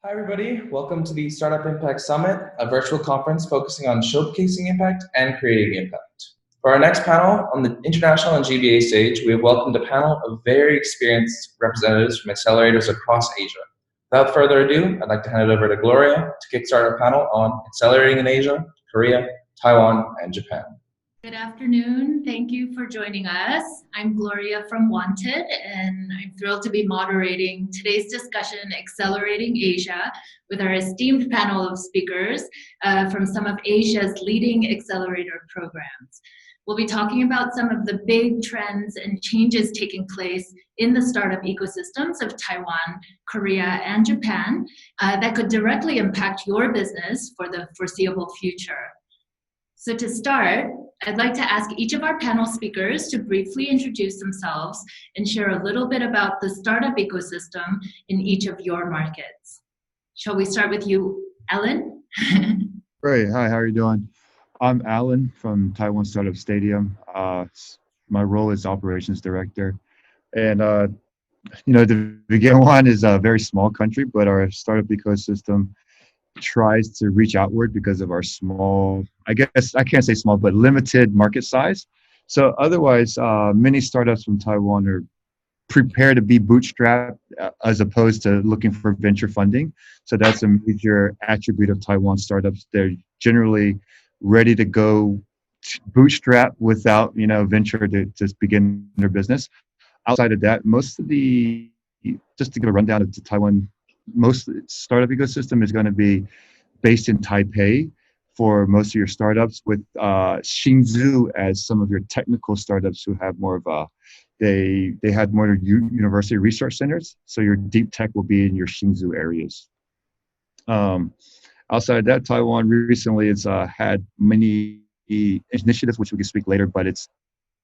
Hi, everybody. Welcome to the Startup Impact Summit, a virtual conference focusing on showcasing impact and creating impact. For our next panel on the international and GBA stage, we have welcomed a panel of very experienced representatives from accelerators across Asia. Without further ado, I'd like to hand it over to Gloria to kickstart our panel on accelerating in Asia, Korea, Taiwan, and Japan. Good afternoon. Thank you for joining us. I'm Gloria from Wanted, and I'm thrilled to be moderating today's discussion, Accelerating Asia, with our esteemed panel of speakers from some of Asia's leading accelerator programs. We'll be talking about some of the big trends and changes taking place in the startup ecosystems of Taiwan, Korea, and Japan that could directly impact your business for the foreseeable future. So to start, I'd like to ask each of our panel speakers to briefly introduce themselves and share a little bit about the startup ecosystem in each of your markets. Shall we start with you, Alan? Great. Hi, how are you doing? I'm Alan from Taiwan Startup Stadium. My role is operations director. And, the Taiwan is a very small country, but our startup ecosystem tries to reach outward because of our small, I guess I can't say small, but limited market size. So otherwise, many startups from Taiwan are prepared to be bootstrapped as opposed to looking for venture funding. So that's a major attribute of Taiwan startups. They're generally ready to go bootstrap without, venture to begin their business. Outside of that, just to give a rundown of Taiwan, most startup ecosystem is going to be based in Taipei for most of your startups, with Hsinchu as some of your technical startups who have more of a, they had more university research centers. So your deep tech will be in your Hsinchu areas. Outside of that, Taiwan recently has had many initiatives, which we can speak later, but it's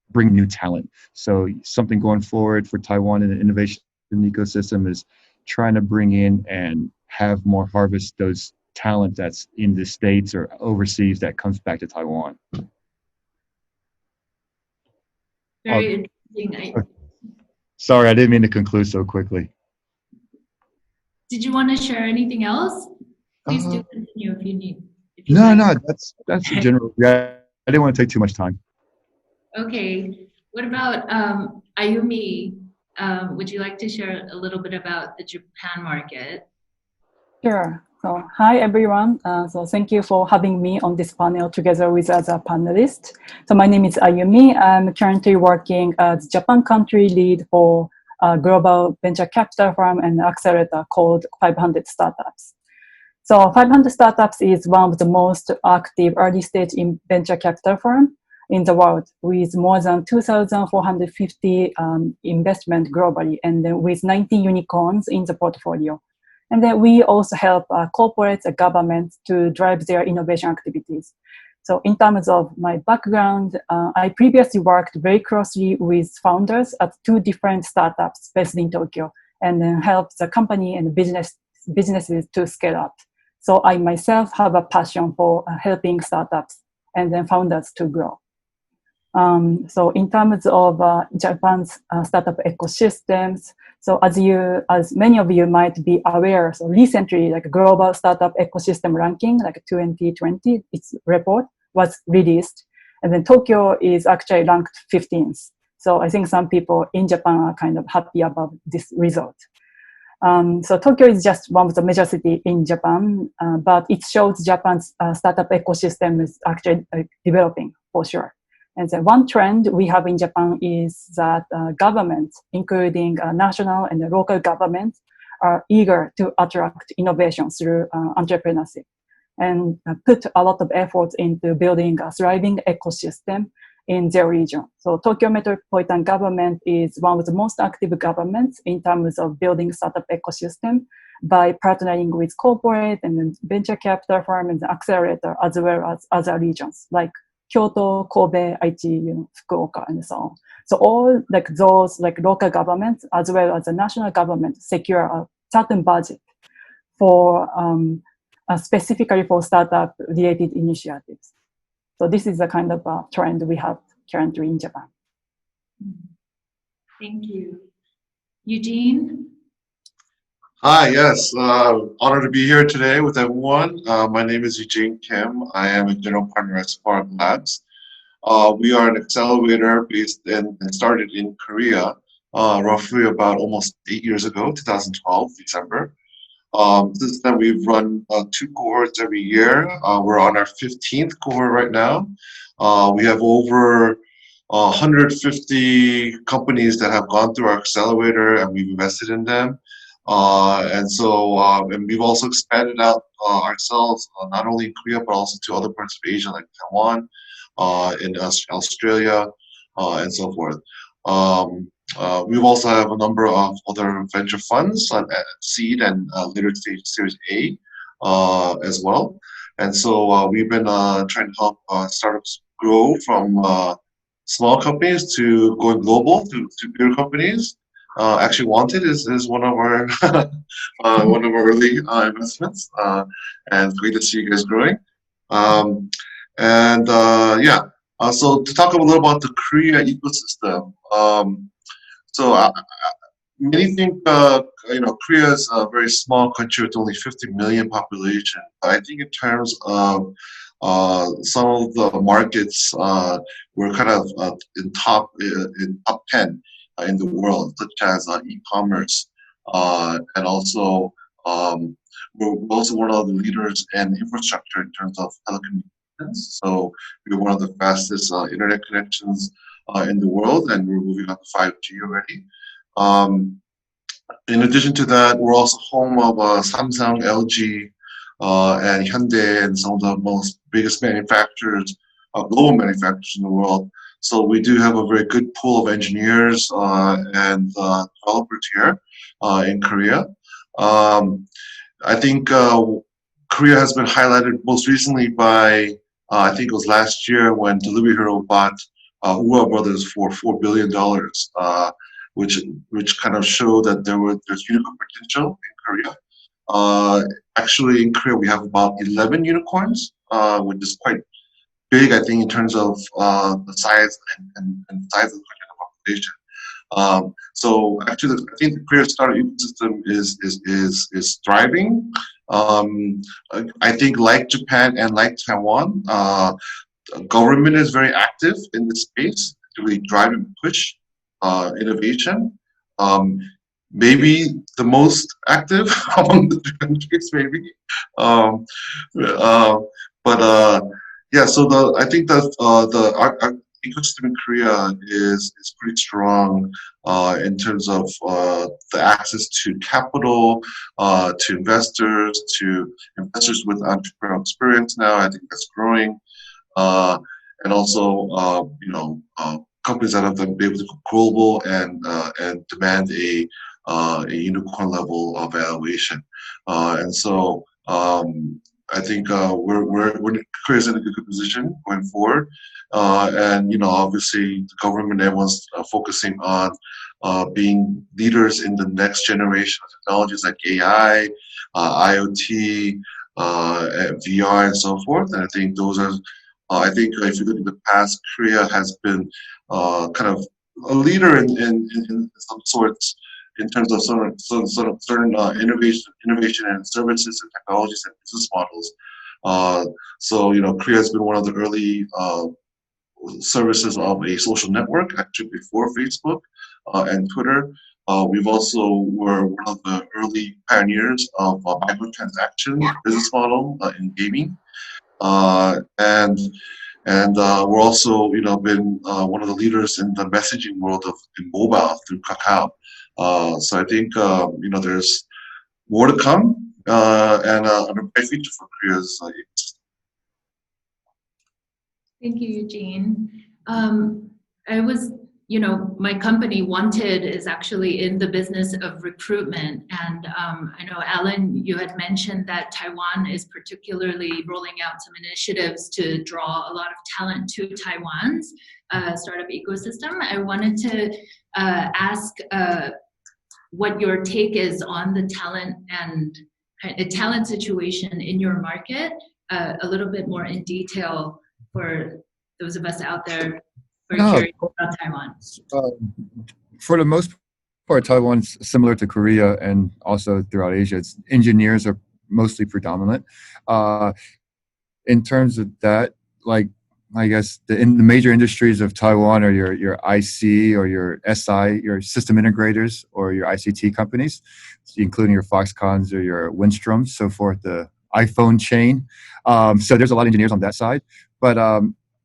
bring new talent. So something going forward for Taiwan in the innovation ecosystem is trying to bring in and have more harvest those talent that's in the States or overseas that comes back to Taiwan. Very interesting. Sorry, I didn't mean to conclude so quickly. Did you want to share anything else? Please do continue if you need. No, that's a general. Yeah, I didn't want to take too much time. Okay. What about Ayumi? Would you like to share a little bit about the Japan market? Sure. So, hi everyone. So thank you for having me on this panel together with other panelists. So my name is Ayumi. I'm currently working as Japan country lead for a global venture capital firm and accelerator called 500 Startups. So 500 Startups is one of the most active early stage in venture capital firm in the world, with more than 2,450 investment globally, and then with 19 unicorns in the portfolio. And then we also help corporates and governments to drive their innovation activities. So in terms of my background, I previously worked very closely with founders at 2 different startups based in Tokyo, and then helped the company and businesses to scale up. So I myself have a passion for helping startups and then founders to grow. So in terms of Japan's startup ecosystems, so as many of you might be aware, so recently, like global startup ecosystem ranking, like 2020, its report was released, and then Tokyo is actually ranked 15th. So I think some people in Japan are kind of happy about this result. So Tokyo is just one of the major cities in Japan, but it shows Japan's startup ecosystem is actually developing for sure. And the one trend we have in Japan is that governments, including national and local governments, are eager to attract innovation through entrepreneurship and put a lot of efforts into building a thriving ecosystem in their region. So Tokyo Metropolitan Government is one of the most active governments in terms of building startup ecosystem by partnering with corporate and venture capital firm and accelerator, as well as other regions like Kyoto, Kobe, Aichi, Fukuoka, and so on. So all like those like local governments as well as the national government secure a certain budget for specifically for startup related initiatives. So this is the kind of trend we have currently in Japan. Thank you. Eugene? Hi, yes. Honored to be here today with everyone. My name is Eugene Kim. I am a general partner at SparkLabs. We are an accelerator based in and started in Korea, roughly about almost 8 years ago, 2012, December. Since then, we've run two cohorts every year. We're on our 15th cohort right now. We have over 150 companies that have gone through our accelerator, and we've invested in them. And we've also expanded out ourselves, not only in Korea, but also to other parts of Asia, like Taiwan, in Australia, and so forth. We also have a number of other venture funds at seed and later stage Series A as well. And so we've been trying to help startups grow from small companies to going global to bigger companies. Actually, Wanted is one of our one of our early investments, and it's great to see you guys growing. Um, and yeah, so to talk a little about the Korea ecosystem. So many think Korea is a very small country with only 50 million population. But I think in terms of some of the markets, we're kind of in top 10 in the world, such as e-commerce, and also we're also one of the leaders in infrastructure in terms of telecommunications. So we're one of the fastest internet connections in the world, and we're moving on to 5G already. Um, in addition to that, we're also home of Samsung, LG, and Hyundai, and some of the most biggest manufacturers, global manufacturers in the world. So we do have a very good pool of engineers and developers here in Korea. Um, I think Korea has been highlighted most recently by, I think it was last year when Delivery Hero bought Ua Brothers for $4 billion, which kind of showed that there's unicorn potential in Korea. Actually, in Korea, we have about 11 unicorns, which is quite big, I think, in terms of the size and size of the population. So actually, I think the Korea startup ecosystem is thriving. I think like Japan and like Taiwan, government is very active in this space to really drive and push innovation. Maybe the most active among the countries, maybe. Um, uh, but yeah, so I think that our ecosystem in Korea is pretty strong in terms of the access to capital, to investors with entrepreneurial experience now. I think that's growing, and also companies that have been able to go global and demand a unicorn level of valuation. And so I think we're Korea's in a good position going forward. And obviously the government, everyone's focusing on being leaders in the next generation of technologies like AI, IoT, VR, and so forth. And I think those are. I think if you look at the past, Korea has been kind of a leader in some sorts in terms of certain innovation and services and technologies and business models. So Korea has been one of the early services of a social network, actually before Facebook and Twitter. We've also were one of the early pioneers of microtransaction business model in gaming. And we're also, been one of the leaders in the messaging world in mobile through Kakao. So I think, there's more to come and a bright future for Korea's ecosystem. Thank you, Eugene. My company Wanted is actually in the business of recruitment. And I know, Alan, you had mentioned that Taiwan is particularly rolling out some initiatives to draw a lot of talent to Taiwan's startup ecosystem. I wanted to ask what your take is on the talent situation in your market, a little bit more in detail for those of us out there who are curious about Taiwan. For the most part, Taiwan's similar to Korea and also throughout Asia. It's engineers are mostly predominant. Uh, in terms of that, like I guess in the major industries of Taiwan are your IC or your SI, your system integrators or your ICT companies, including your Foxcons or your Windstroms, so forth, the iPhone chain. So there's a lot of engineers on that side, but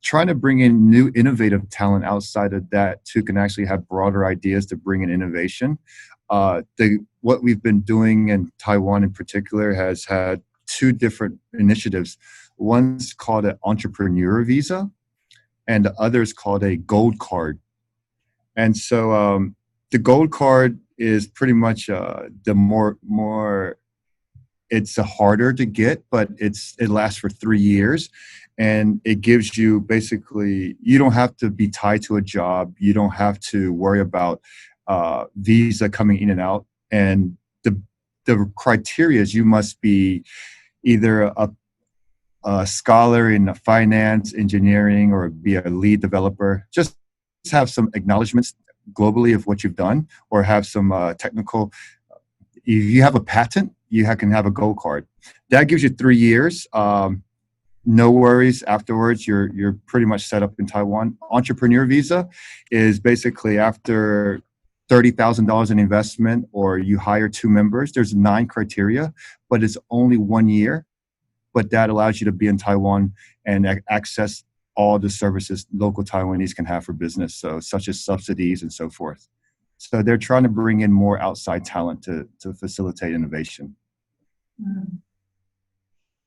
trying to bring in new innovative talent outside of that too can actually have broader ideas to bring in innovation. What we've been doing in Taiwan in particular has had two different initiatives. One's called an entrepreneur visa, and the other is called a gold card. And so the gold card is pretty much the more it's harder to get, but it lasts for 3 years, and it gives you basically you don't have to be tied to a job, you don't have to worry about visa coming in and out, and the criteria is you must be either a scholar in finance, engineering, or be a lead developer. Just have some acknowledgments globally of what you've done, or have some technical. If you have a patent, can have a gold card. That gives you 3 years. No worries afterwards. You're pretty much set up in Taiwan. Entrepreneur visa is basically after $30,000 in investment, or you hire 2 members. There's 9 criteria, but it's only 1 year. But that allows you to be in Taiwan and access all the services local Taiwanese can have for business, so such as subsidies and so forth. So they're trying to bring in more outside talent to facilitate innovation.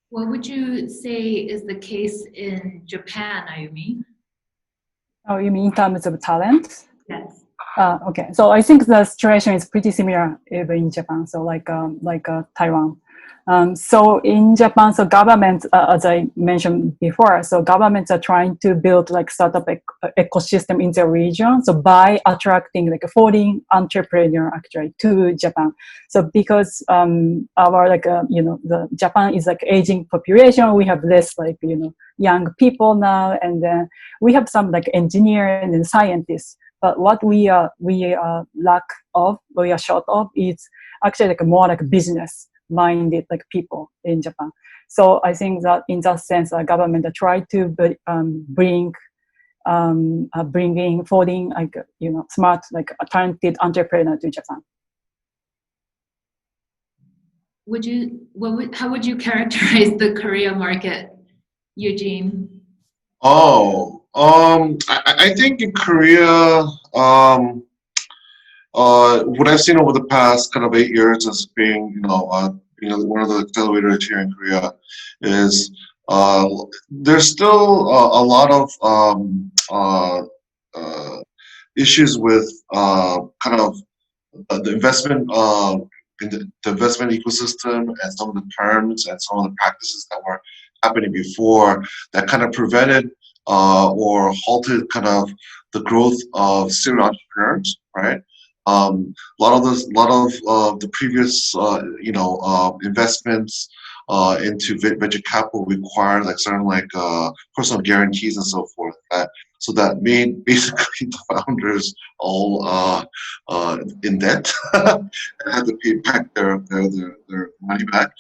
What would you say is the case in Japan, Ayumi? Oh, you mean in terms of talent? Yes. Okay, so I think the situation is pretty similar even in Japan. So like Taiwan. So in Japan, so governments, as I mentioned before, so governments are trying to build like startup ecosystem in the region. So by attracting like a foreign entrepreneur actually to Japan. So because our the Japan is like aging population, we have less young people now, and then we have some like engineers and scientists. But what we are short of is actually like more like business minded like people in Japan. So I think that in that sense, the government try to bring in foreign smart talented entrepreneur to Japan. How would you characterize the Korea market, Eugene? I think in Korea, what I've seen over the past kind of 8 years as being, one of the accelerators here in Korea is there's still a lot of issues with kind of the investment in the investment ecosystem, and some of the terms and some of the practices that were happening before that kind of prevented or halted kind of the growth of serial entrepreneurs, right? A lot of the previous, investments into venture capital required like certain personal guarantees and so forth. So that made basically the founders all in debt and had to pay back their money back.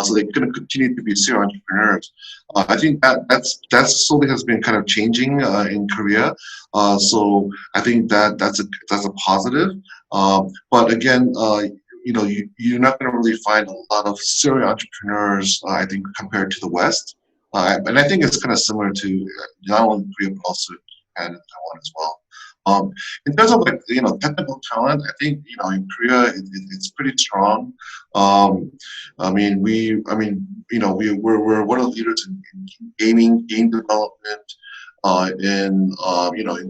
So they couldn't continue to be serial entrepreneurs. I think that slowly has been kind of changing in Korea. So I think that's a positive. But again, you're not going to really find a lot of serial entrepreneurs, I think, compared to the West. And I think it's kind of similar to not only Korea but also Japan and Taiwan as well. In terms of technical talent, I think in Korea it's pretty strong. We're one of the leaders in game development, in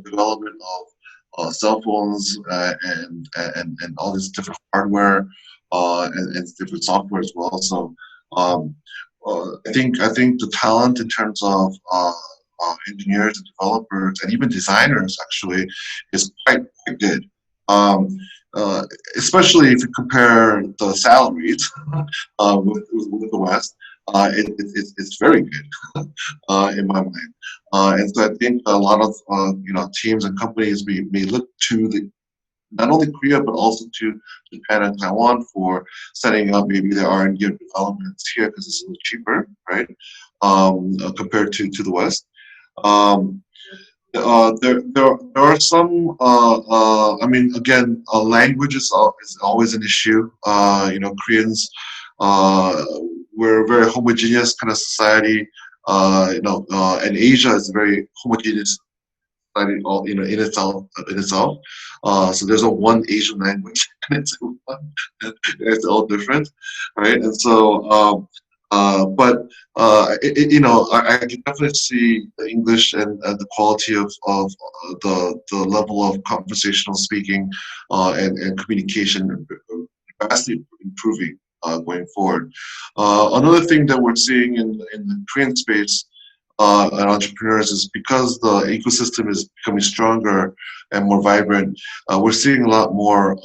development of cell phones and all this different hardware and different software as well. So I think the talent in terms of engineers and developers and even designers actually is quite good. Especially if you compare the salaries with the West, it's very good in my mind. And so I think a lot of teams and companies may look to not only Korea, but also to Japan and Taiwan for setting up maybe their R&D and developments here because it's a little cheaper, right, compared to the West. There are some. I mean, again, language is always an issue. Koreans, we're a very homogeneous kind of society. And Asia is a very homogeneous society, all in itself. So there's a one Asian language, and it's all different, right? And so, but I can definitely see the English and the quality of the level of conversational speaking and communication vastly improving going forward. Another thing that we're seeing in the Korean space and entrepreneurs is because the ecosystem is becoming stronger and more vibrant. We're seeing a lot more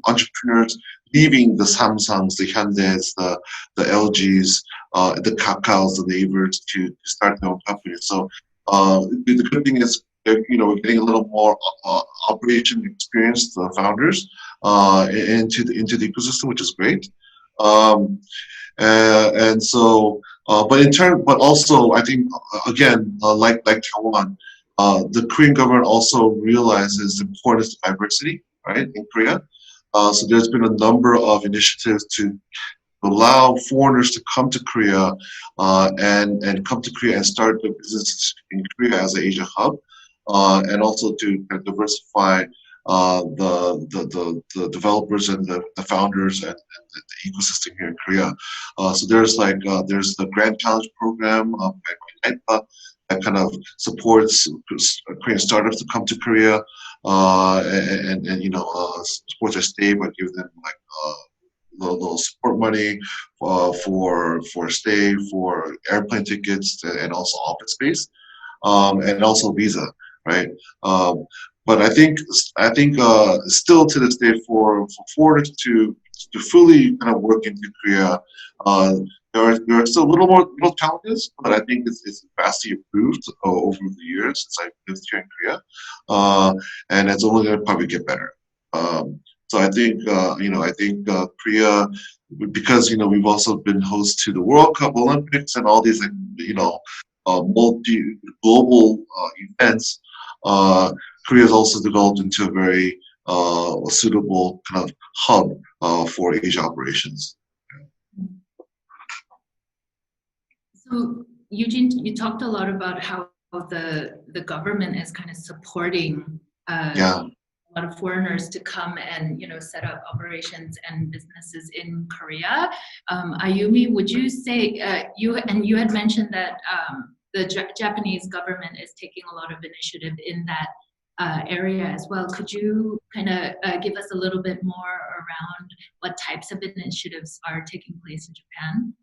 entrepreneurs leaving the Samsungs, the Hyundais, the LGs, the Kakaos, the Neighbors to start their own companies. So the good thing is, we're getting a little more operation experience, the founders, into the ecosystem, which is great. And so, but also I think again, like Taiwan, the Korean government also realizes the importance of diversity, right, in Korea. So there's been a number of initiatives to allow foreigners to come to Korea and come to Korea and start their businesses in Korea as an Asia hub, and also to diversify the developers and the founders and the ecosystem here in Korea. So there's the Grand Challenge program by NIPA that kind of supports Korean startups to come to Korea and support their stay, but give them little support money for stay, for airplane tickets, and also office space, and also visa, right? But I think still to this day for foreigners to fully kind of work into Korea, there are still little challenges, but I think it's vastly improved over the years since I've lived here in Korea, and it's only going to probably get better. So I think Korea, because we've also been host to the World Cup, Olympics, and all these multi global events. Korea has also developed into a very suitable kind of hub for Asia operations. So Eugene, you talked a lot about how the government is kind of supporting a lot of foreigners to come and set up operations and businesses in Korea. Ayumi, would you say you had mentioned that the Japanese government is taking a lot of initiative in that area as well. Could you kind of give us a little bit more around what types of initiatives are taking place in Japan?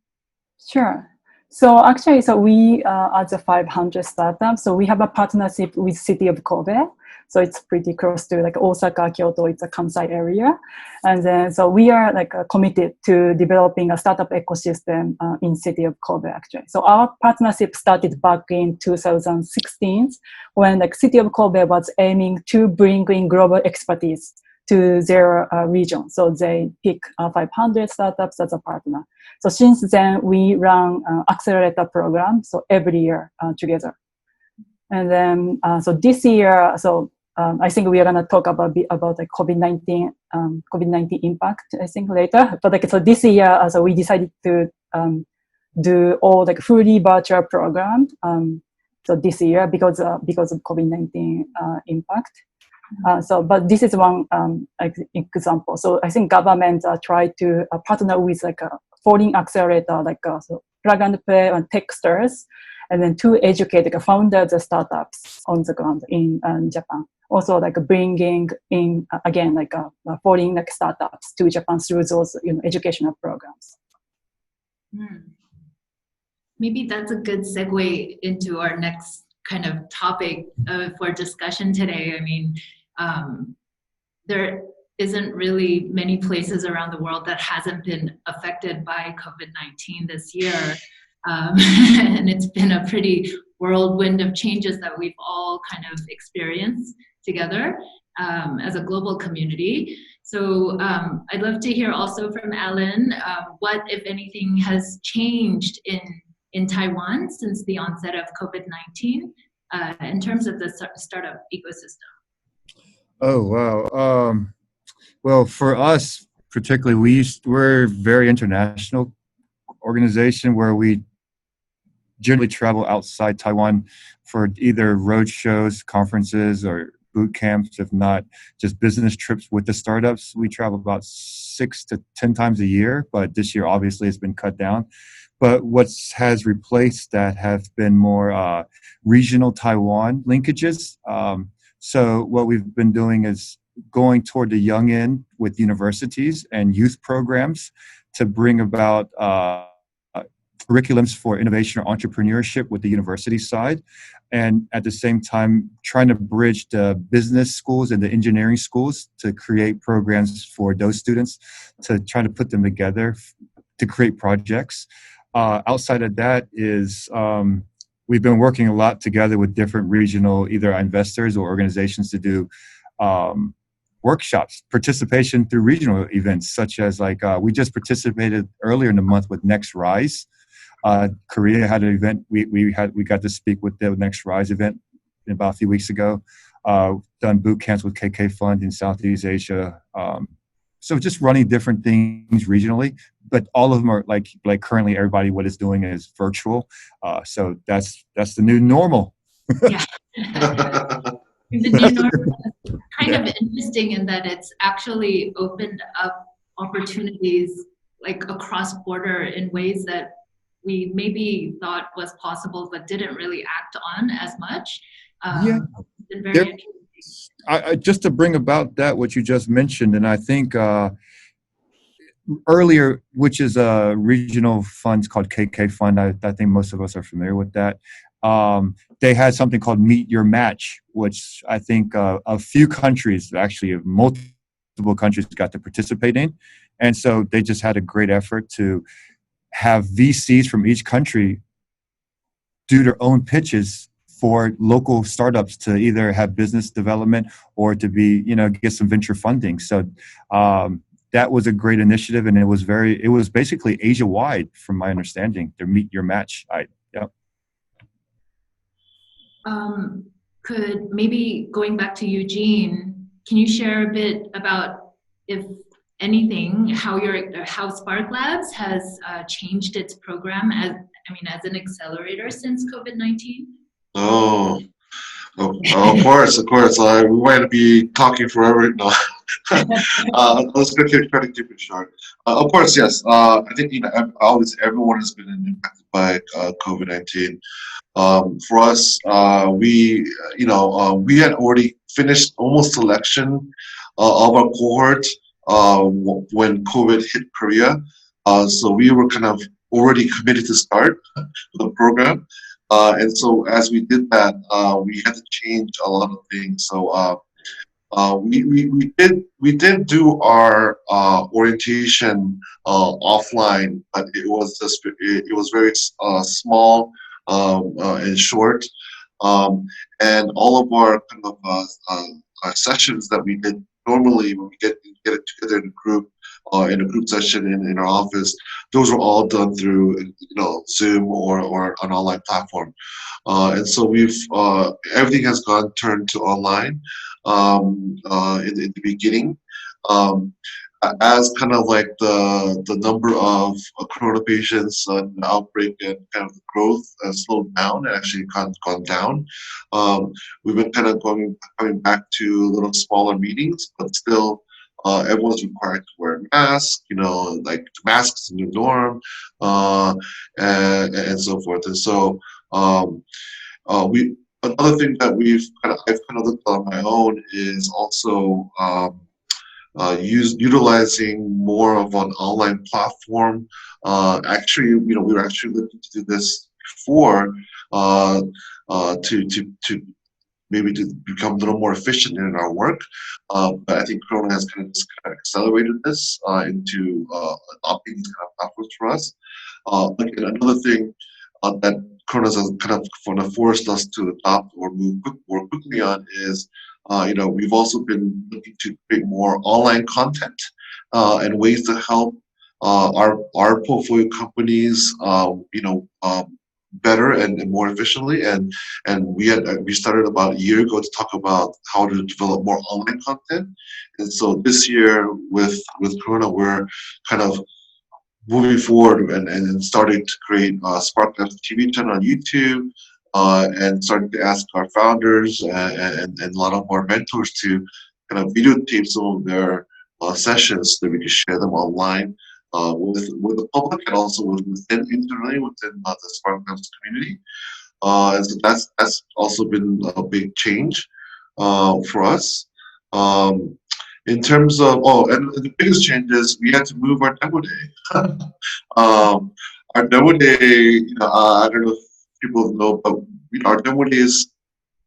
Sure. So actually, we as a 500 startup, so we have a partnership with City of Kobe. So it's pretty close to Osaka, Kyoto, it's a Kansai area. And then, so we are committed to developing a startup ecosystem in City of Kobe, actually. So our partnership started back in 2016 when City of Kobe was aiming to bring in global expertise to their region. So they pick 500 startups as a partner. So since then, we run accelerator program, so every year together. And then, so this year, I think we are going to talk about the COVID-19 impact, I think, later. But so this year, so we decided to do all fully virtual program. So this year because of COVID-19 impact. But this is one example. So I think government try to partner with a foreign accelerator, so plug and play and techsters, and then to educate founders and startups on the ground in Japan. Also, bringing in again foreign startups to Japan through those educational programs. Maybe that's a good segue into our next kind of topic for discussion today. I mean, there isn't really many places around the world that hasn't been affected by COVID-19 this year. And it's been a pretty whirlwind of changes that we've all kind of experienced. together as a global community. So I'd love to hear also from Alan, what, if anything, has changed in Taiwan since the onset of COVID-19 in terms of the startup ecosystem. Oh, wow. Well, for us particularly, we're a very international organization where we generally travel outside Taiwan for either road shows, conferences, or boot camps, if not just business trips with the startups. We travel about 6 to 10 times a year, but this year obviously it's been cut down. But what has replaced that have been more regional Taiwan linkages. So what we've been doing is going toward the young end with universities and youth programs to bring about curriculums for innovation or entrepreneurship with the university side, and at the same time trying to bridge the business schools and the engineering schools to create programs for those students to try to put them together to create projects. Outside of that is we've been working a lot together with different regional either investors or organizations to do workshops, participation through regional events, such as we just participated earlier in the month with Next Rise. Korea had an event. We got to speak with the Next Rise event about a few weeks ago. Done boot camps with KK Fund in Southeast Asia. So just running different things regionally, but all of them are like currently everybody what is doing is virtual. So that's the new normal. Yeah. The new normal is kind of interesting in that it's actually opened up opportunities like across border in ways that we maybe thought was possible but didn't really act on as much. Yeah. It's been very interesting. Just to bring about that, what you just mentioned, and I think earlier, which is a regional fund called KK Fund, I think most of us are familiar with that. They had something called Meet Your Match, which I think a few countries, actually multiple countries got to participate in. And so they just had a great effort to have VCs from each country do their own pitches for local startups to either have business development or to be, get some venture funding. So that was a great initiative, and it was basically Asia wide, from my understanding. Their Meet Your Match. Could maybe going back to Eugene, can you share a bit about, if anything, how SparkLabs has changed its program as an accelerator since COVID-19? Of course. We might be talking forever. No. Let's try to keep it short. Of course, yes. I think always everyone has been impacted by COVID-19. For us, we had already finished almost selection of our cohort when COVID hit Korea. So we were kind of already committed to start the program. And so as we did that, we had to change a lot of things. So we did do our orientation offline, but it was very small and short. And all of our kind of our sessions that we did normally when we get it together in a group session in our office, those were all done through Zoom or an online platform. And so everything has turned to online in the beginning. As kind of like the number of corona patients and the outbreak and kind of the growth has slowed down and actually gone down. We've been kind of coming back to little smaller meetings, but still everyone's required to wear masks, like masks is the new norm, and so forth. And so another thing that I've kind of looked on my own is also utilizing more of an online platform. Actually, we were actually looking to do this before to maybe to become a little more efficient in our work. But I think Corona has kind of accelerated this into adopting these kind of platforms for us. And another thing that Corona has kind of forced us to adopt or move more quickly on is we've also been looking to create more online content and ways to help our portfolio companies, better and more efficiently. And we started about a year ago to talk about how to develop more online content. And so this year with Corona, we're kind of moving forward and starting to create SparkLabs TV channel on YouTube, and starting to ask our founders and a lot of our mentors to kind of videotape some of their sessions so that we can share them online with the public and also within internally within the SparkLabs community. And so that's also been a big change for us. In terms of and the biggest change is we had to move our demo day. Our demo day, I don't know if people know, but our demo day is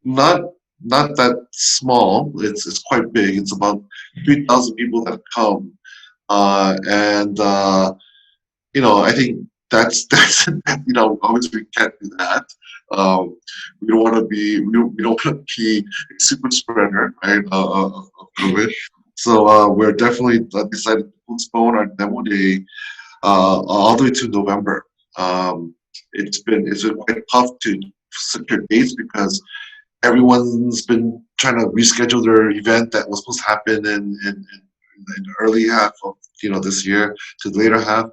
not that small. It's quite big. It's about 3,000 people that come, and I think that's obviously we can't do that. We don't want to be a super spreader, right, of COVID. So we're definitely decided to postpone our demo day all the way to November. It's been quite tough to secure dates because everyone's been trying to reschedule their event that was supposed to happen in the early half of this year to the later half,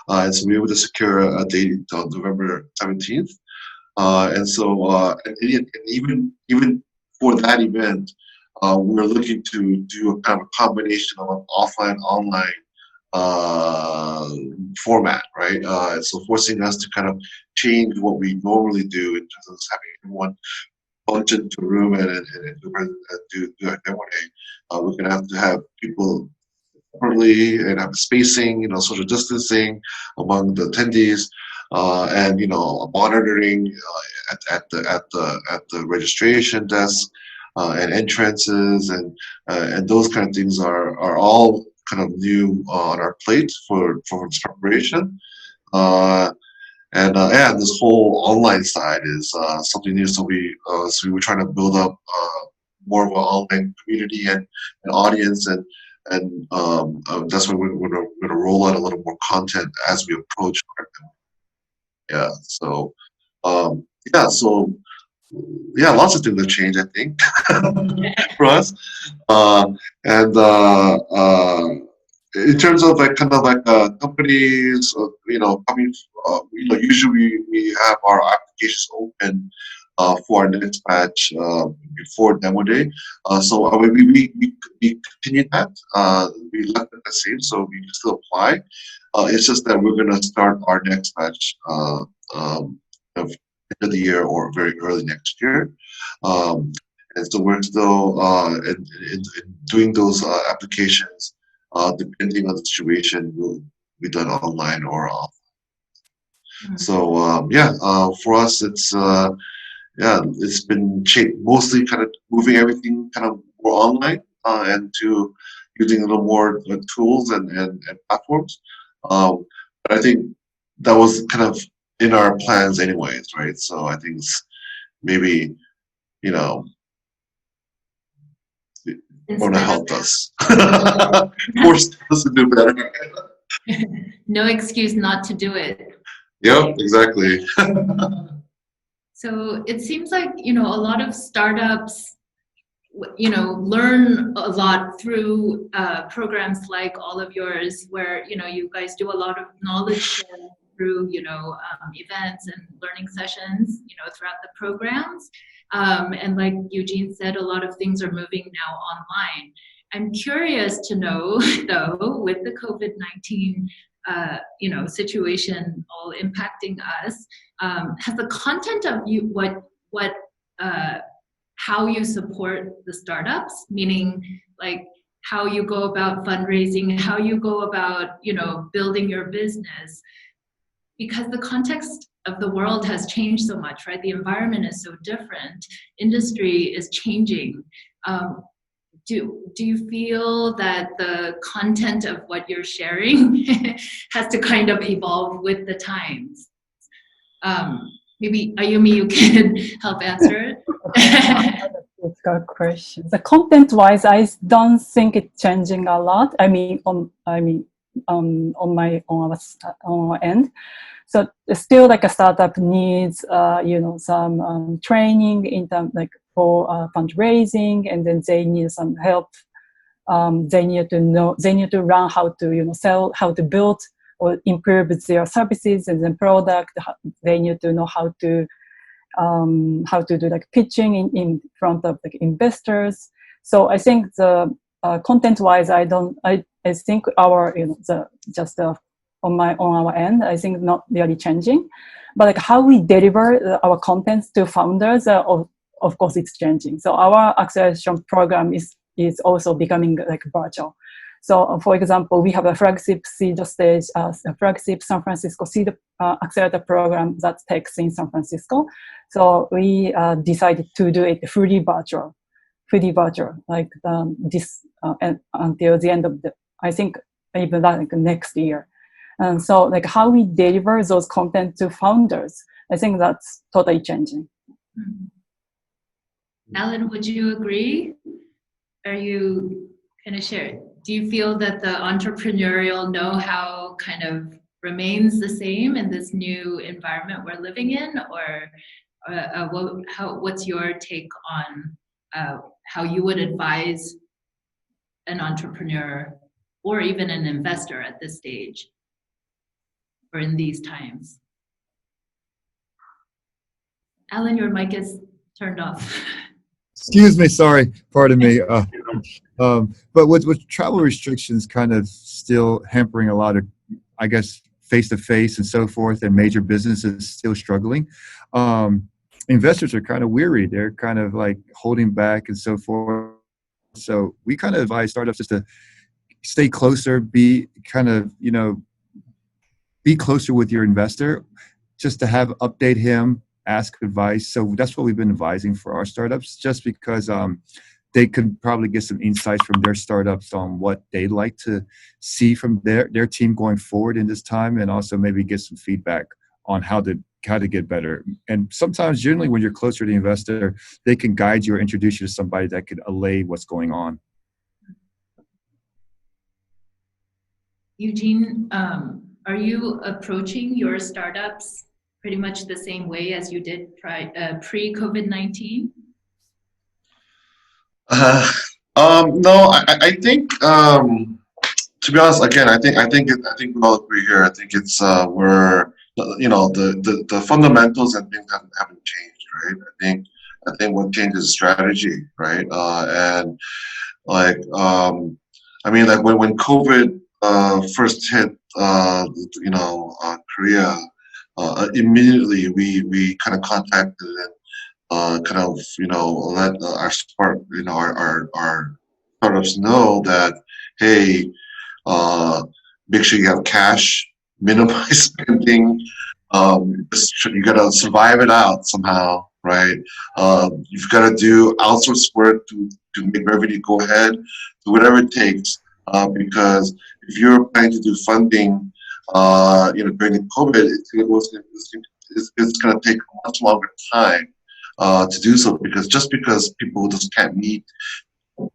and so we were able to secure a date on November 17th. And so and even for that event, we're looking to do a kind of combination of an offline online format, right? And so forcing us to kind of change what we normally do in terms of having everyone bunch into a room and do a demo day. We're going to have people separately and have spacing, social distancing among the attendees, and monitoring at the registration desk and entrances and those kind of things are all kind of new on our plate for this preparation. And this whole online side is something new. So we were trying to build up more of an online community and audience, and that's why we're going to roll out a little more content as we approach. Yeah. So lots of things have changed, I think, for us. In terms of companies, coming, usually we have our applications open for our next batch before demo day. So we continued that. We left it the same, so we can still apply. It's just that we're going to start our next batch of end of the year or very early next year. And so we're still in doing those applications. Depending on the situation, will be done online or off. Mm-hmm. So for us, it's been mostly kind of moving everything kind of more online and to using a little more tools and platforms. But I think that was kind of in our plans anyways, right? So I think it's maybe Corona helped us, forced us to do better. No excuse not to do it. Yep, exactly. So it seems like a lot of startups learn a lot through programs like all of yours, where you guys do a lot of knowledge share through events and learning sessions throughout the programs. And like Eugene said, a lot of things are moving now online. I'm curious to know, though, with the COVID-19 situation all impacting us, has the content of how you support the startups, meaning like how you go about fundraising, how you go about building your business, because the context of the world has changed so much, right? The environment is so different. Industry is changing. Do you feel that the content of what you're sharing has to kind of evolve with the times? Maybe Ayumi, you can help answer it. Good question. The content-wise, I don't think it's changing a lot. On our end. So it's still like a startup needs, some training in terms like for fundraising, and then they need some help. They need to learn how to, sell, how to build or improve their services and then product. They need to know how to do like pitching in front of like investors. So I think the content-wise, I think our, on our end, I think not really changing, but like how we deliver our contents to founders, of course it's changing. So our acceleration program is also becoming like virtual. So for example, we have a flagship seed stage, a flagship San Francisco seed accelerator program that takes in San Francisco. So we decided to do it fully virtual, like this and until the end of I think even like next year. And so like how we deliver those content to founders, I think that's totally changing. Mm-hmm. Alan, would you agree? Are you kind of share? Do you feel that the entrepreneurial know-how kind of remains the same in this new environment we're living in, or what's your take on how you would advise an entrepreneur or even an investor at this stage or in these times? Alan, your mic is turned off. Excuse me, sorry, pardon me. But with travel restrictions kind of still hampering a lot of, I guess, face-to-face and so forth, and major businesses still struggling, investors are kind of weary. They're kind of like holding back and so forth. So we kind of advise startups just to stay closer, be closer with your investor, just to update him, ask advice. So that's what we've been advising for our startups, just because they could probably get some insights from their startups on what they'd like to see from their team going forward in this time, and also maybe get some feedback on how to get better. And sometimes, generally, when you're closer to the investor, they can guide you or introduce you to somebody that could allay what's going on. Eugene, are you approaching your startups pretty much the same way as you did pre-COVID-19? No, I think to be honest, again, I think we all agree here. I think it's the fundamentals and things haven't changed, right? I think what changed is strategy, right? And like when COVID first hit, Korea, immediately we kind of contacted and let our our startups know that, hey, make sure you have cash, minimize spending, you gotta survive it out somehow, right? You've got to do outsource work to make revenue go ahead, do whatever it takes, because if you're planning to do funding, during COVID, it's going to take a much longer time to do so, because people just can't meet.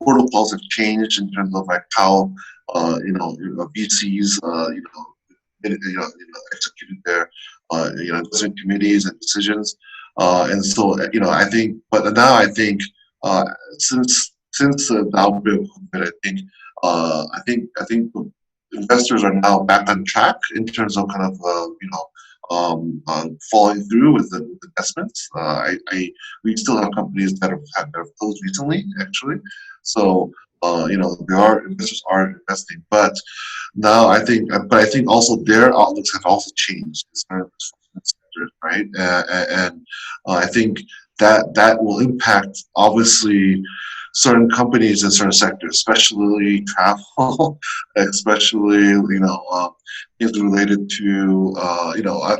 Protocols have changed in terms of like how VCs executed their investment committees and decisions, and so I think, but now I think since the outbreak of COVID, I think investors are now back on track in terms of kind of following through with the investments. We still have companies that have closed recently, actually. So investors are investing, but now I think also their outlooks have also changed, right? And I think that will impact, obviously, certain companies in certain sectors, especially travel, especially things related to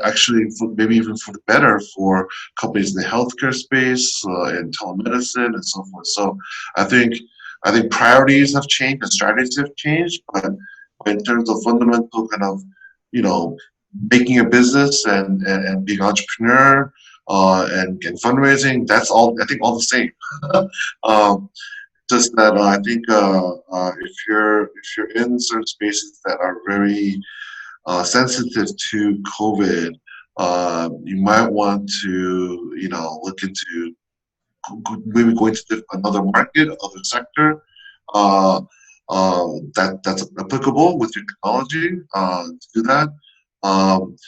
actually maybe even for the better for companies in the healthcare space, in telemedicine and so forth. So I think priorities have changed and strategies have changed, but in terms of fundamental kind of making a business and being an entrepreneur, and fundraising. That's all. I think all the same. um, just that I think if you're in certain spaces that are very sensitive to COVID, you might want to look into maybe going to another market, another sector. Uh, that's applicable with your technology to do that. And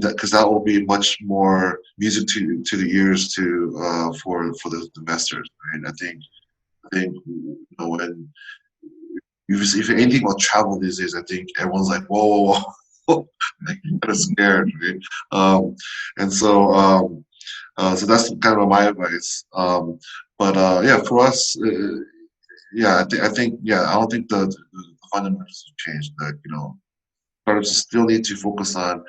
because that will be much more music to the ears for the investors, right? I think when if you're anything about travel these days, I think everyone's like, whoa, like kind of scared, right? And so that's kind of my advice. But yeah, for us, yeah, I think yeah, I don't think the fundamentals have changed. That startups still need to focus on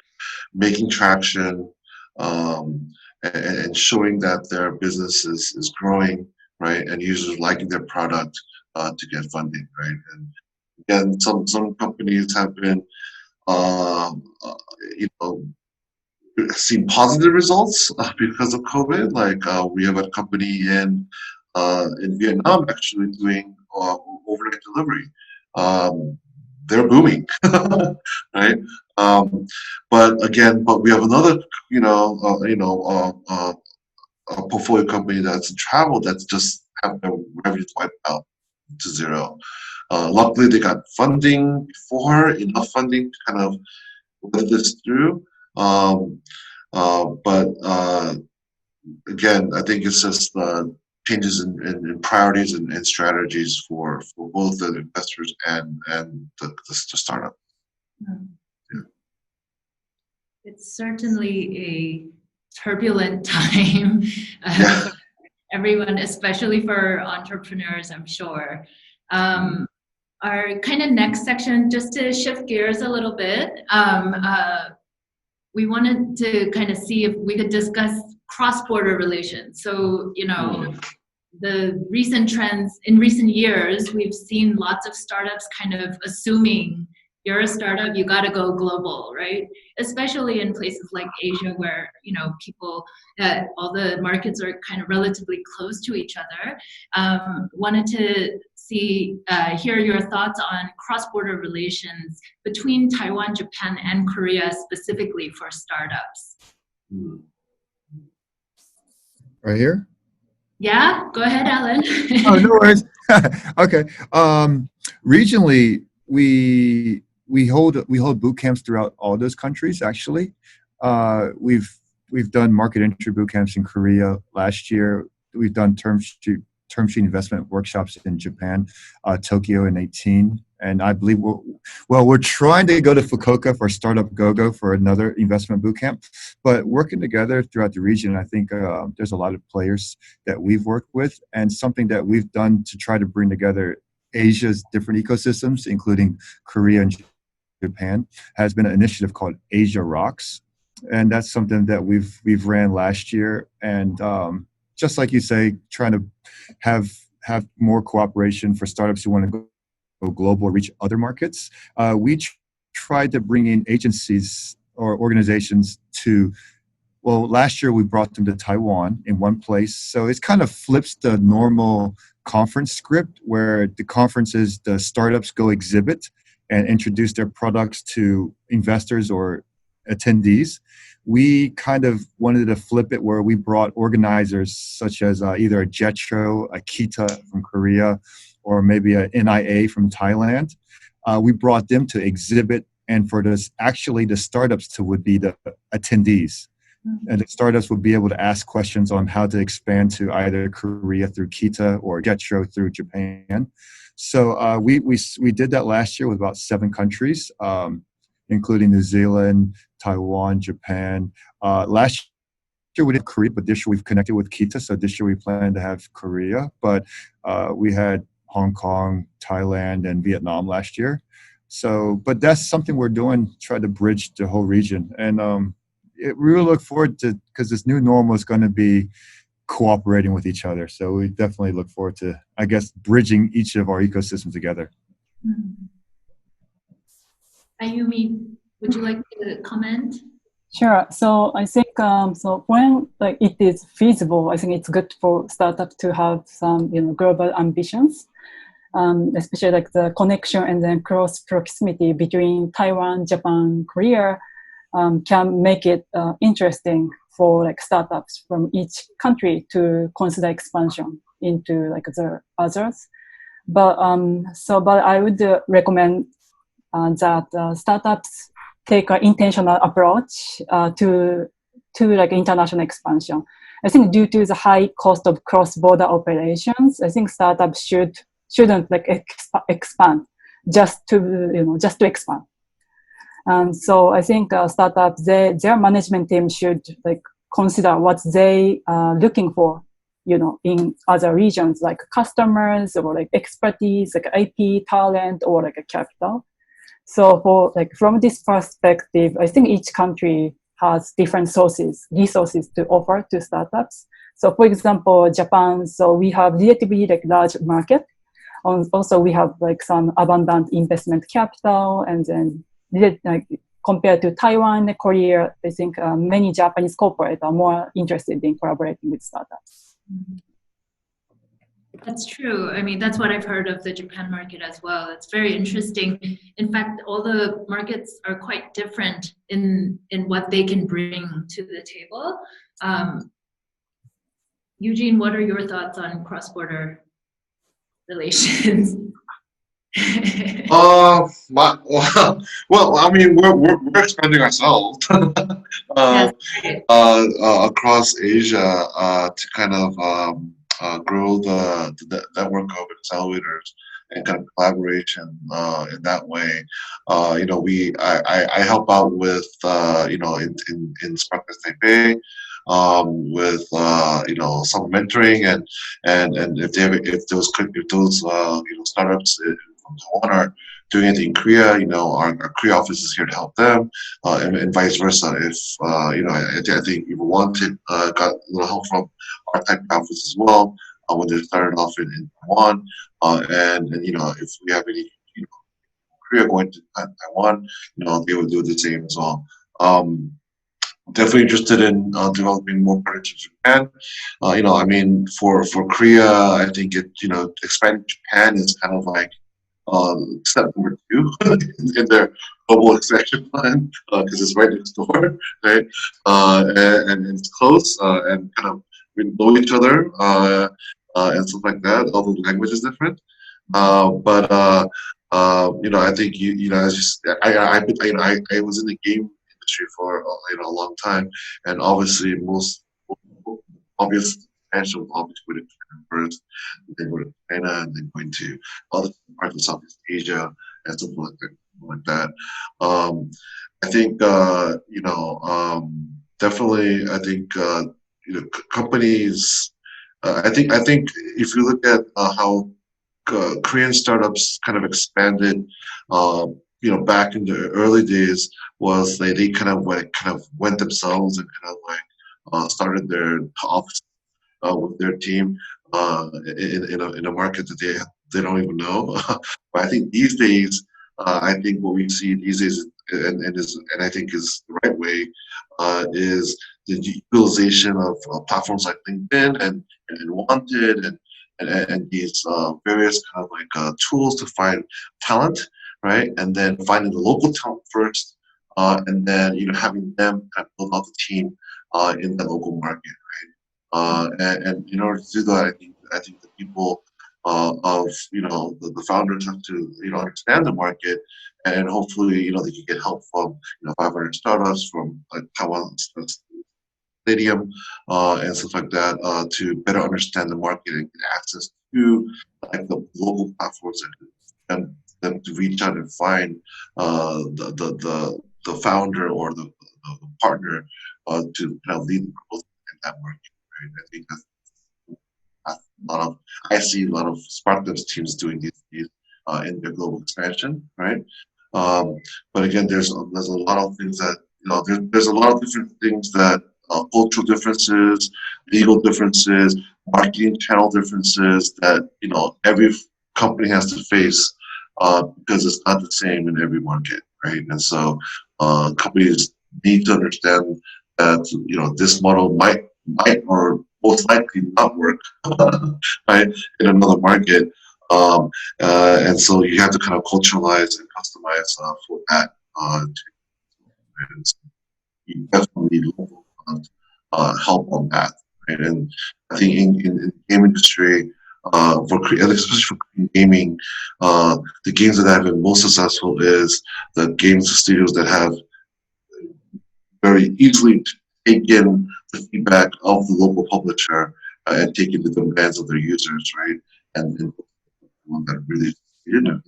making traction, and showing that their business is growing, right, and users liking their product to get funding, right. And again, some companies have been, um, uh, you know, seen positive results because of COVID. Like we have a company in Vietnam actually doing overnight delivery. Um, they're booming, right? Um, but we have another, a portfolio company that's in travel that's just have their revenues wiped out to zero. Luckily, they got funding before, enough funding to kind of let this through. Um, but again, I think it's just changes in priorities and strategies for both the investors and the startup. Yeah. It's certainly a turbulent time Yeah. for everyone, especially for entrepreneurs, I'm sure. Our kind of next section, just to shift gears a little bit, we wanted to kind of see if we could discuss cross-border relations. So, the recent trends in recent years, we've seen lots of startups kind of assuming you're a startup, you got to go global, right? Especially in places like Asia, where people, all the markets are kind of relatively close to each other. Wanted to hear your thoughts on cross-border relations between Taiwan, Japan, and Korea, specifically for startups. Right here? Yeah, go ahead, Alan. Oh, no worries. Okay. Regionally, we hold boot camps throughout all those countries. Actually, we've done market entry boot camps in Korea last year. We've done term sheet investment workshops in Japan, Tokyo in 2018. And I believe we're trying to go to Fukuoka for Startup Go-Go for another investment bootcamp. But working together throughout the region, I think there's a lot of players that we've worked with, and something that we've done to try to bring together Asia's different ecosystems, including Korea and Japan, has been an initiative called Asia Rocks. And that's something that we've ran last year. And just like you say, trying to have more cooperation for startups who want to go global, reach other markets. We tried to bring in agencies or organizations last year we brought them to Taiwan in one place. So it kind of flips the normal conference script, where the conferences, the startups go exhibit and introduce their products to investors or attendees. We kind of wanted to flip it, where we brought organizers such as either a Jetro, a Kita from Korea, or maybe a NIA from Thailand. We brought them to exhibit, and for this, actually the startups would be the attendees. And the startups would be able to ask questions on how to expand to either Korea through Kita or Jetro through Japan. So we did that last year with about 7 countries, including New Zealand, Taiwan, Japan. Last year we did Korea, but this year we've connected with Kita. So this year we plan to have Korea, but we had Hong Kong, Thailand, and Vietnam last year. So, but that's something we're doing, try to bridge the whole region. And we really look forward to, because this new normal is going to be cooperating with each other. So we definitely look forward to, I guess, bridging each of our ecosystems together. Ayumi, would you like to comment? Sure. So I think so when like it is feasible, I think it's good for startups to have some global ambitions, especially like the connection and then cross proximity between Taiwan, Japan, Korea can make it interesting for like startups from each country to consider expansion into like the others. But but I would recommend that startups take an intentional approach to like international expansion. I think due to the high cost of cross-border operations, I think startups shouldn't like expand just to expand. And so I think startups, their management team should like consider what they are looking for, in other regions like customers or like expertise, like IP, talent, or like a capital. So for like from this perspective, I think each country has different resources to offer to startups. So for example, Japan, so we have relatively like large market. Also, we have like some abundant investment capital, and then like compared to Taiwan, Korea, I think many Japanese corporates are more interested in collaborating with startups. That's true. I mean, that's what I've heard of the Japan market as well. It's very interesting. In fact, all the markets are quite different in what they can bring to the table. Eugene, what are your thoughts on cross-border relations? Well, I mean, we're expanding ourselves Yes, right. across Asia to kind of grow the network of accelerators and kind of collaboration in that way. I help out with in SparkLabs Taipei. With some mentoring and if those startups from Taiwan are doing it in Korea, our Korea office is here to help them, and vice versa. If I think if Wanted got a little help from our tech office as well when they started off in Taiwan, and if we have any Korea going to Taiwan, they would do the same as well. Definitely interested in developing more partnerships with Japan. I mean, for Korea, I think expanding Japan is kind of like step number 2 in their global expansion plan because it's right next door, right? And it's close and kind of we know each other and stuff like that. Although the language is different, but I think I was in the game industry for a long time, and obviously most obvious expansion will always go to China first, then go to China, and then going to other parts of Southeast Asia and stuff like that. I think definitely. I think companies. I think if you look at how Korean startups kind of expanded, back in the early days, was they kind of went themselves and kind of started their office with their team in a market that they don't even know. But I think these days, I think what we see these days, and I think is the right way, is the utilization of platforms like LinkedIn and Wanted and these various kind of tools to find talent, right? And then finding the local talent first, and then having them kind of build out the team in the local market, right? And in order to do that, I think the people of the founders have to understand the market, and hopefully they can get help from 500 startups from Taiwan Stadium and stuff like that to better understand the market and get access to the local platforms and them to reach out and find the founder or the partner to kind of lead the growth in that market. Right? I think I see a lot of SparkLabs teams doing these in their global expansion, right? But again, there's a lot of things that there's a lot of different things that cultural differences, legal differences, marketing channel differences that every company has to face because it's not the same in every market, right? And so companies need to understand that this model might or most likely not work, right, in another market. And so you have to kind of culturalize and customize for that. You definitely need local help on that, right? And I think in the game industry, especially for gaming, the games that have been most successful is the games studios that have very easily taken the feedback of the local publisher and taken the demands of their users, right? And one that really succeeded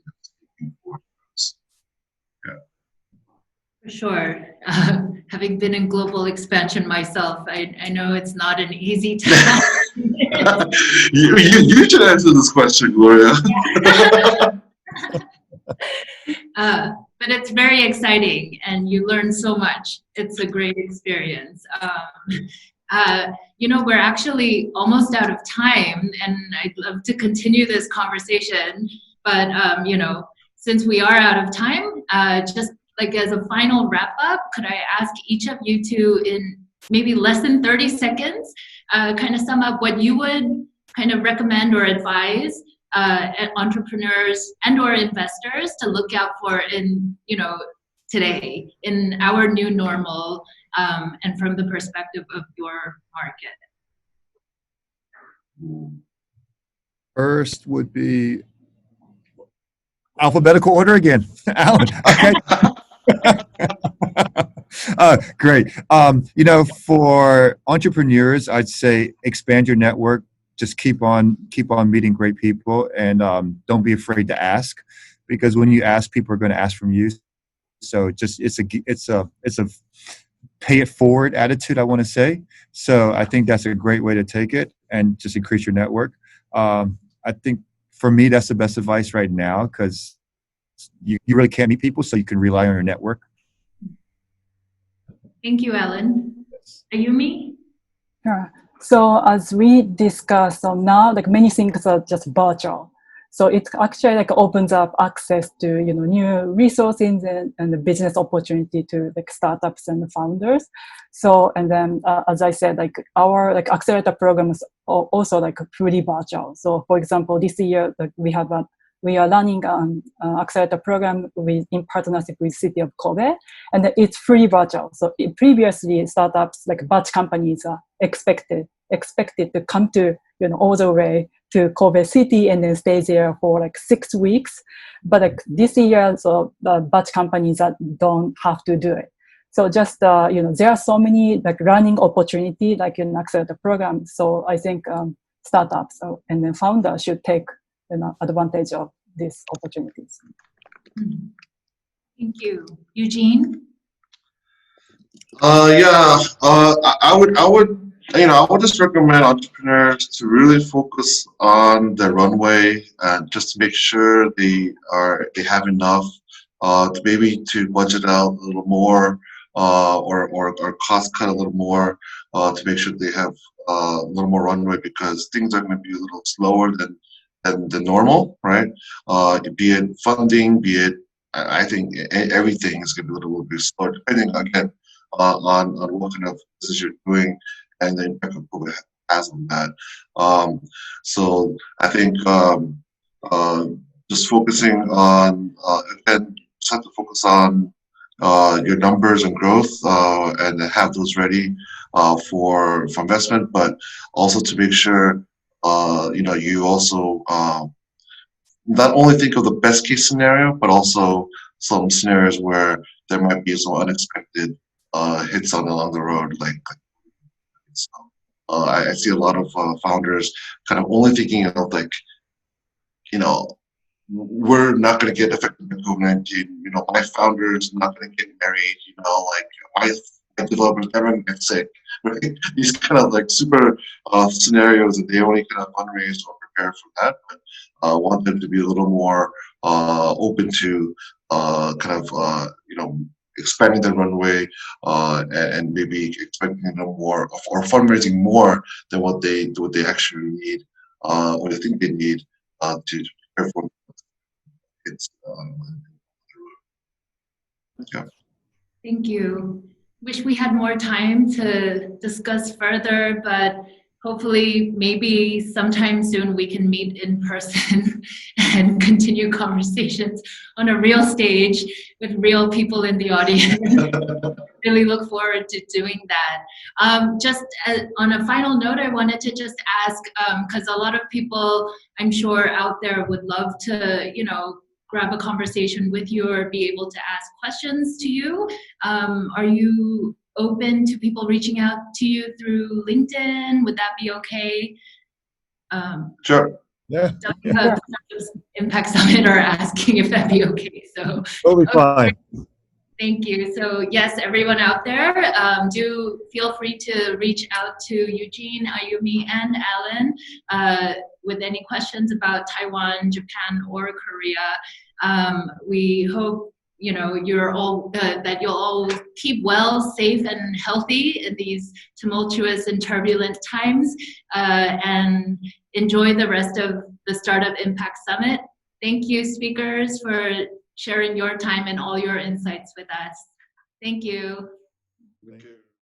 for us. Yeah. For sure. Having been in global expansion myself, I know it's not an easy task. you should answer this question, Gloria. But it's very exciting and you learn so much. It's a great experience. We're actually almost out of time and I'd love to continue this conversation. But, since we are out of time, just like as a final wrap up, could I ask each of you to, in maybe less than 30 seconds, kind of sum up what you would kind of recommend or advise entrepreneurs and or investors to look out for in today in our new normal and from the perspective of your market? First would be alphabetical order again. Alan, okay. Great. For entrepreneurs, I'd say expand your network. Just keep on meeting great people, and don't be afraid to ask, because when you ask, people are going to ask from you. So it's a pay it forward attitude, I want to say. So I think that's a great way to take it, and just increase your network. I think for me, that's the best advice right now, because you really can't meet people, so you can rely on your network. Thank you, Alan. Ayumi? Yeah. So as we discussed, so now like many things are just virtual. So it actually like opens up access to new resources and the business opportunity to like startups and the founders. So and then as I said, like our like accelerator programs are also like fully virtual. So for example, this year like we are running an accelerator program in partnership with City of Kobe, and it's fully virtual. So previously, startups like batch companies are expected to come to all the way to Kobe City and then stay there for like 6 weeks. But like this year, so the batch companies that don't have to do it. So just there are so many like learning opportunity like in accelerator program. So I think startups and then founders should take advantage of these opportunities. Thank you. Eugene? I would just recommend entrepreneurs to really focus on their runway and just to make sure they have enough to maybe to budget out a little more or cost cut a little more to make sure they have a little more runway, because things are going to be a little slower than normal, right? Be it funding, be it I think everything is going to be a little bit slower, depending again on what kind of business you're doing and the impact of COVID has on that. So I think just focusing on again, just have to focus on your numbers and growth and have those ready for investment, but also to make sure you also not only think of the best case scenario, but also some scenarios where there might be some unexpected hits along the road. I see a lot of founders kind of only thinking of like, we're not going to get affected by COVID-19. My founder's not going to get married. My developers never going to get sick. Right? These kind of like super scenarios that they only kind of fundraise or prepare for that. But want them to be a little more open to expanding their runway and maybe expecting a little more or fundraising more than what they actually need or they think they need to prepare for. Thank you. wish we had more time to discuss further, but hopefully maybe sometime soon we can meet in person and continue conversations on a real stage with real people in the audience. Really look forward to doing that. Just on a final note, I wanted to just ask, because a lot of people I'm sure out there would love to, grab a conversation with you or be able to ask questions to you. Are you open to people reaching out to you through LinkedIn? Would that be okay? Sure. Yeah. The Impact Summit are asking if that'd be okay. So Totally fine. thank you. So yes, everyone out there, do feel free to reach out to Eugene, Ayumi, and Alan with any questions about Taiwan, Japan, or Korea. We hope you're all that you'll all keep well, safe, and healthy in these tumultuous and turbulent times, and enjoy the rest of the Startup Impact Summit. Thank you, speakers, for sharing your time and all your insights with us. Thank you. Thank you.